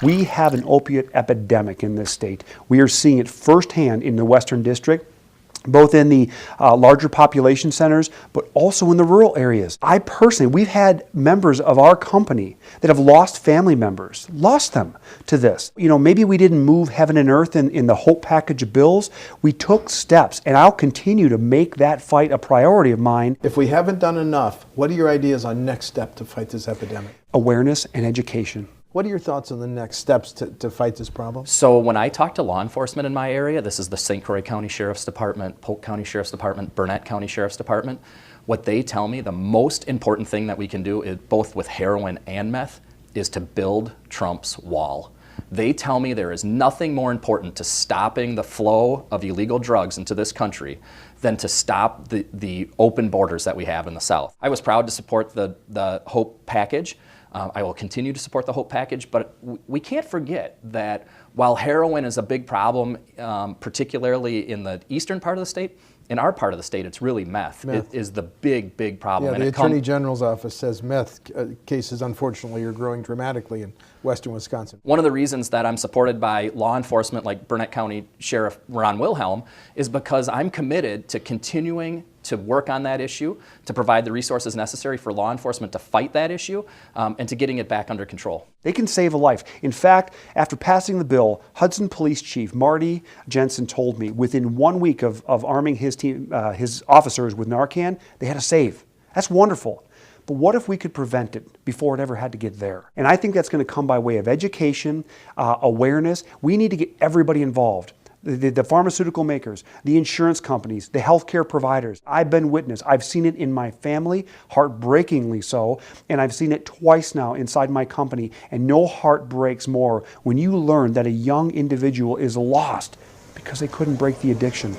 We have an opiate epidemic in this state. We are seeing it firsthand in the Western District, both in the larger population centers, but also in the rural areas. I personally, we've had members of our company that have lost family members, lost them to this. You know, maybe we didn't move heaven and earth in the HOPE package of bills. We took steps, and I'll continue to make that fight a priority of mine. If we haven't done enough, what are your ideas on next step to fight this epidemic? Awareness and education. What are your thoughts on the next steps to fight this problem? So when I talk to law enforcement in my area, this is the St. Croix County Sheriff's Department, Polk County Sheriff's Department, Burnett County Sheriff's Department, what they tell me the most important thing that we can do, is, both with heroin and meth, is to build Trump's wall. They tell me there is nothing more important to stopping the flow of illegal drugs into this country than to stop the open borders that we have in the South. I was proud to support the HOPE package. I will continue to support the HOPE package, but we can't forget that while heroin is a big problem, particularly in the eastern part of the state, in our part of the state, it's really meth. It is the big, big problem. Yeah, the Attorney General's office says meth cases, unfortunately, are growing dramatically in western Wisconsin. One of the reasons that I'm supported by law enforcement like Burnett County Sheriff Ron Wilhelm is because I'm committed to continuing to work on that issue, to provide the resources necessary for law enforcement to fight that issue, and to getting it back under control. They can save a life. In fact, after passing the bill, Hudson Police Chief Marty Jensen told me within 1 week of arming his team, his officers with Narcan, they had a save. That's wonderful. But what if we could prevent it before it ever had to get there? And I think that's going to come by way of education, awareness. We need to get everybody involved. The pharmaceutical makers, the insurance companies, the healthcare providers. I've been witness. I've seen it in my family, heartbreakingly so, and I've seen it twice now inside my company, and no heart breaks more when you learn that a young individual is lost because they couldn't break the addiction.